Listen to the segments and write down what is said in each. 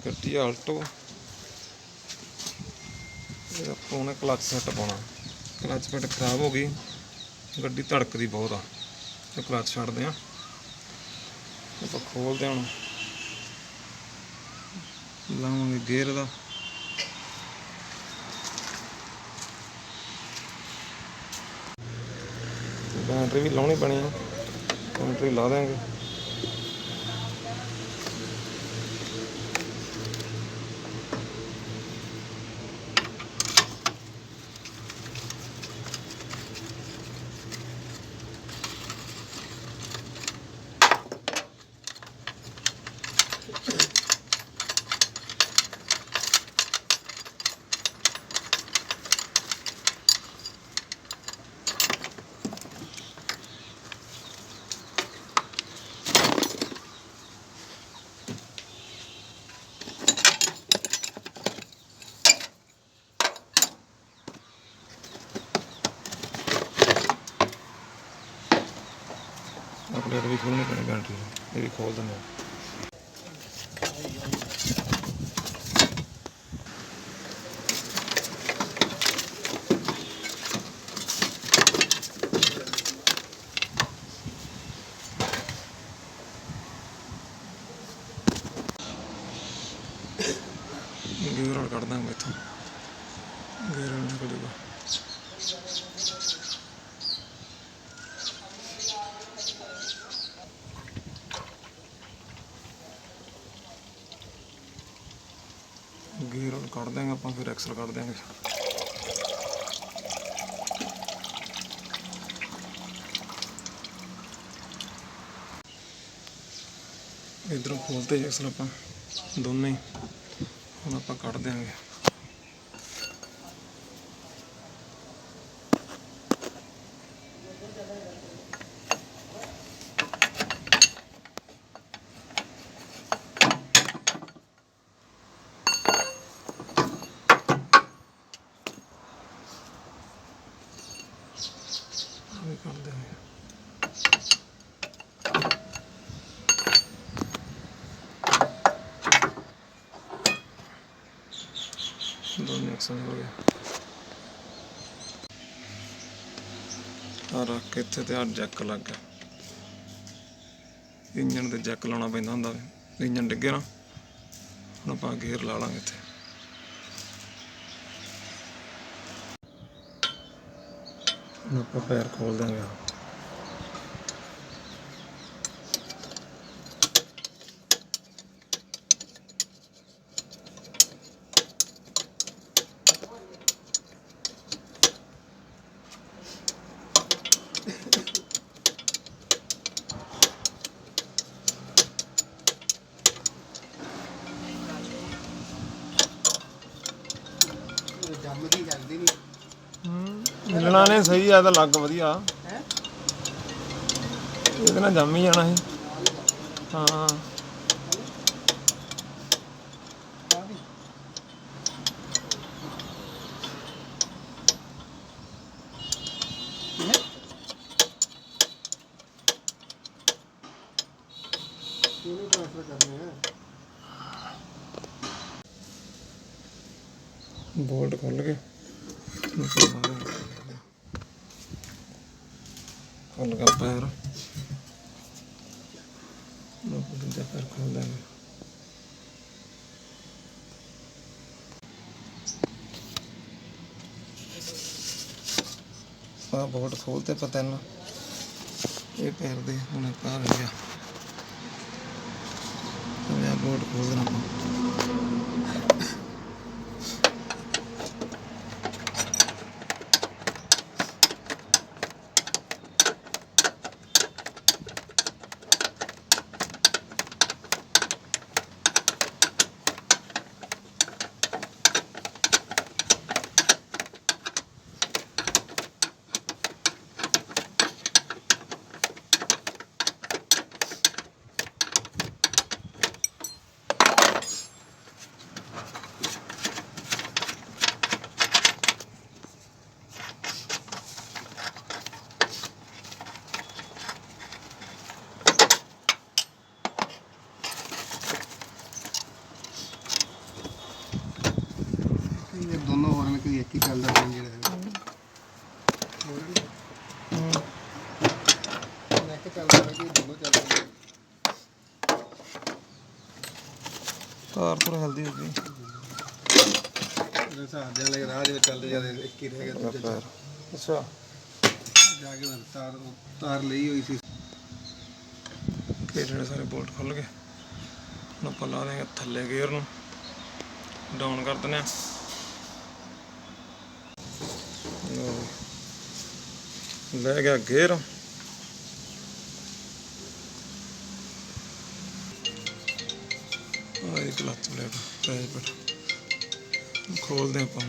गड्डी आल्टो ਆਪਾਂ ने क्लच सैट पाना। क्लच पैट खराब हो गई, गड्डी धड़कती बहुत आ। तो क्लच छड्डदे आ, ਆਪਾਂ खोलते हैं। लावांगे गेयर का। बैटरी भी लानी पैनी है, बैटरी ला देंगे। प्लेट भी खोलनी पैनी बैटरी, ये भी खोल देंगे। गेयर कट देंगे इतों, गेयर निकलेगा। गेयर कट देंगे आप, फिर एक्सल कट देंगे। इधरों खोलते एक्सल आप दोनों ही, हम आप कट देंगे। कर देंगे। दोनों एक्शन हो गया। रख के इत्थे ते जैक लग गया। इंजन ते जैक लाना पैंदा हुंदा, इंजन डिगे ना। हुण आपां गेयर ला लांगे इत्थे। हुण आपां पैर खोल देंगे। मिलना ने सही है तो लग वधिया, ये ना जम ही जाना है। हाँ बोल्ट खोल के खोल का पैर, दूसरा पैर खोल देंगे। बोल्ट खोलते पता ना, ये पैर दे उन्हें पा लिया। बोल्ट खोल देना। ਇੱਕ ਹੀ ਚੱਲਦਾ ਇੰਜਣ ਹੈ ਨੈਕ ਚੱਲਦਾ ਹੈ ਕਿ ਦੋਨੋਂ ਚੱਲਦੇ ਤਾਰ ਤੋਂ ਹੈਲਦੀ ਹੋ ਗਈ ਸਾਦੇ ਵਾਲੇ ਰਾਹ ਦੇ ਵਿੱਚ ਚੱਲਦੇ ਜਾਂਦੇ ਇੱਕ ਹੀ ਰਹਿ ਗਿਆ ਦੂਜਾ ਪੈਰ। ਅੱਛਾ ਜਾ ਕੇ ਤਾਰ ਲਈ ਹੋਈ ਸੀ ਕਿ ਜਿਹੜੇ ਸਾਰੇ ਬੋਲਟ ਖੁੱਲ ਗਏ ਹੁਣ ਆਪਾਂ ਲਾ ਦੇਂਗੇ ਥੱਲੇ ਗੇਅਰ ਨੂੰ ਡਾਊਨ ਕਰ ਦਿੰਦੇ ਹਾਂ। ਲੈ ਗਿਆ ਗੇਅਰ ਆਹ ਕਲਚ ਪਲੇਟ ਪੈਜ ਪਟ ਖੋਲਦੇ ਆਪਾਂ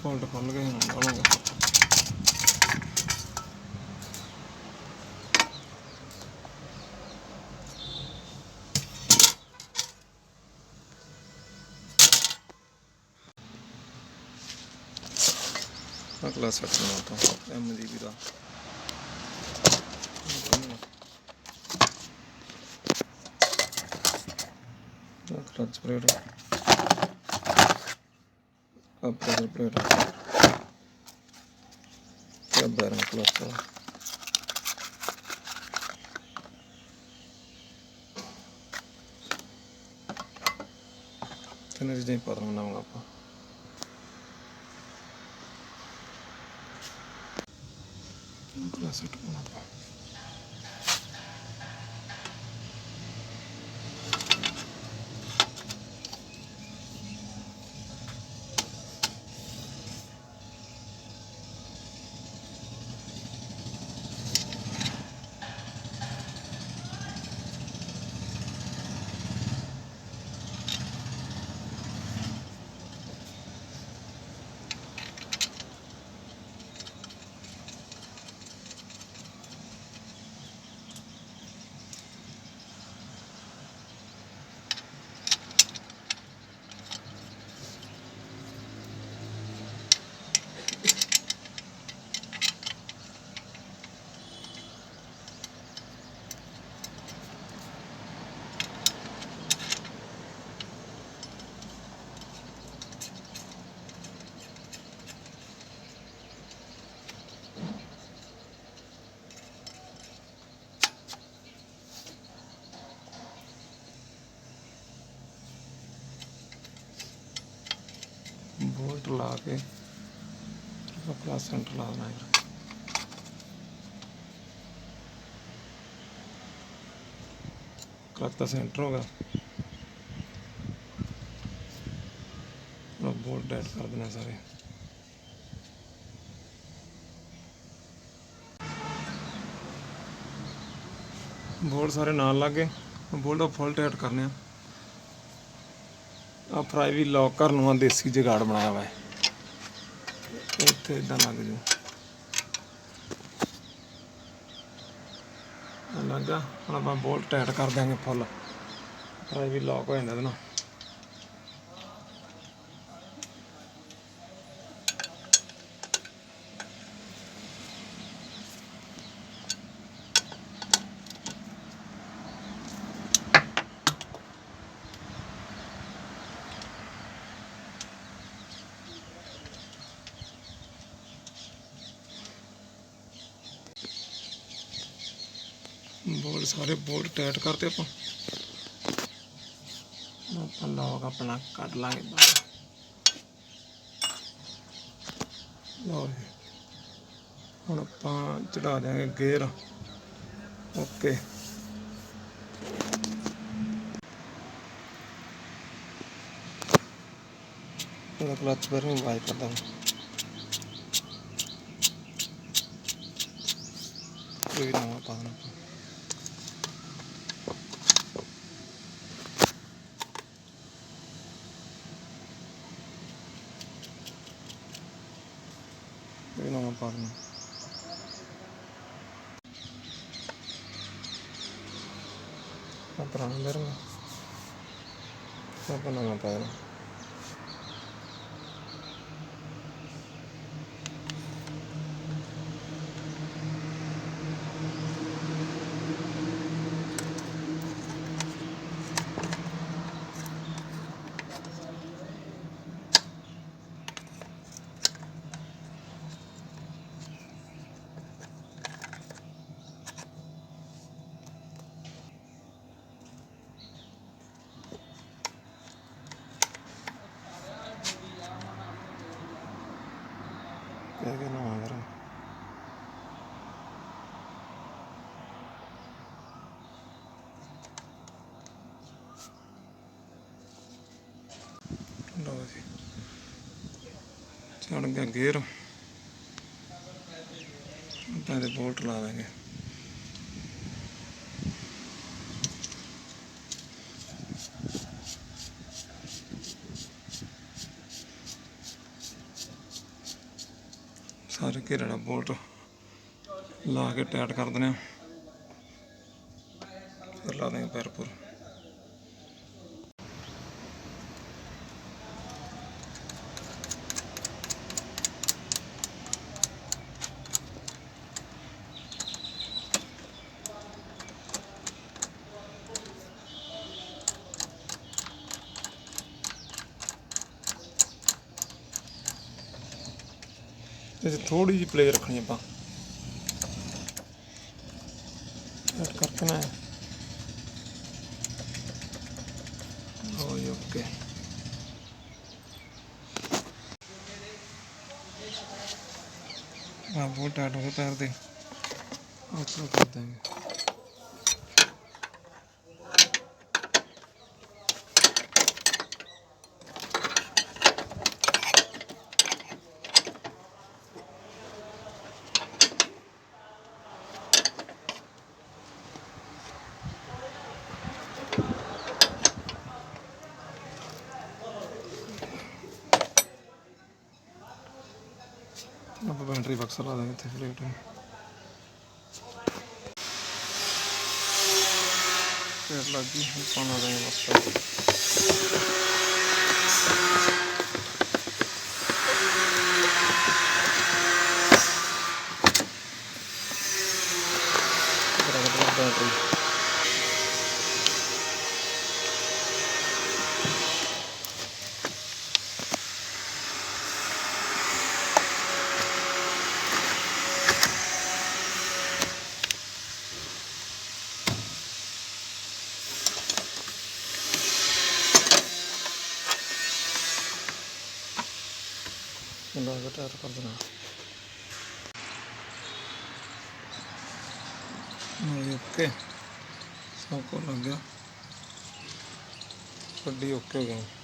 ਬੋਲਟ ਖੁੱਲ ਗਏ ਹੁਣ ਲਾਵਾਂਗੇ ਅਗਲਾ ਸੈਟ ਬਣਾਤਾ MGB ਦਾ ਕਲਚ ਪਲੇਟ ਪ੍ਰੈਸ਼ਰ ਪਲੇਟ ਤੇ ਬੈਰਿੰਗ ਕਲਚ ਤਿੰਨ ਚੀਜ਼ਾਂ ਹੀ ਪਾ ਦੇਵਾਂਗੇ ਆਪਾਂ ਅਗਲਾ ਸੈਟ ਬਣਾਤਾ बोल्ट ला के अपना सेंटर ला देना है क्लच का सेंटर होगा बोल्ट टाइट कर देना सारे बोल्ट सारे नाल लग गए बोल्ट फुल टाइट करने आ फ्राई भी लॉक करन वाला देसी जुगाड़ बनाया हुआ है इतने इदा लग जू लगा हम आप बोल्ट टाइट कर देंगे फुल फ्राई भी लॉक हो जाता ना ਬੋਲਟ ਸਾਰੇ ਬੋਲਟ ਟਾਈਟ ਕਰਤੇ ਆਪਾਂ ਲੋਕ ਆਪਣਾ ਕੱਢ ਲਾਂਗੇ ਬਾਹਰ। ਲਓ ਜੀ, ਹੁਣ ਆਪਾਂ ਚੜਾ ਦਿਆਂਗੇ ਗੇਅਰ। ਓਕੇ, ਇਹਦਾ ਕਲਚ ਪਰ ਨਹੀਂ ਵਾਈ ਕਰਦਾ। ਕੋਈ ਨਵਾਂ ਪਾ ਦੇਣਾ ਆਪਾਂ। ਕੋਈ ਨਵਾਂ ਪਾ ਦੇਣਾ। ਪੁਰਾਣਾ ਬੈਰਿੰਗ ਆਪਾਂ ਨਵਾਂ ਪਾ ਦੇਣਾ। ਕਿ ਨਵਾਂ ਬੈਰਿੰਗ ਲਓ ਜੀ, ਚੜ ਗਿਆ ਗੇਅਰ। ਆਪਾਂ ਇਹਦੇ ਬੋਲਟ ਲਾ ਦੇਂਗੇ। ਸਾਰੇ ਘੇਰੇ ਵਾਲਾ ਬੋਲਟ ਲਾ ਕੇ ਟਾਈਟ ਕਰ ਦਿੰਦੇ ਹਾਂ, ਫਿਰ ਲਾ ਦੇਂਗੇ ਪੈਰ ਪੁਰ। ਇਹ ਥੋੜੀ ਜਿਹੀ ਪਲੇ ਰੱਖਣੀ ਆਪਾਂ ਸੈਟ ਕਰਕੇ ਨਾ। ਲਓ ਜੀ, ਓਕੇ। ਆਹ ਬਹੁਤ ਟਾਈਟ ਹੋ ਗਏ ਪੈਰ ਦੇ, ਉੱਪਰ ਕਰ ਦਾਂਗੇ। ਆਪਾਂ ਬੈਟਰੀ ਬਕਸ ਲਾ ਦਾਂਗੇ ਇੱਥੇ ਪਲੇਟ ਨੂੰ। ਪਲੇਟ ਲੱਗ ਗਈ, ਆਪਾਂ ਲਾ ਦਾਂਗੇ ਬਕਸ। बैटरी टायर कर देना। ओके, सब को लग गया, गड्डी ओके हो गई।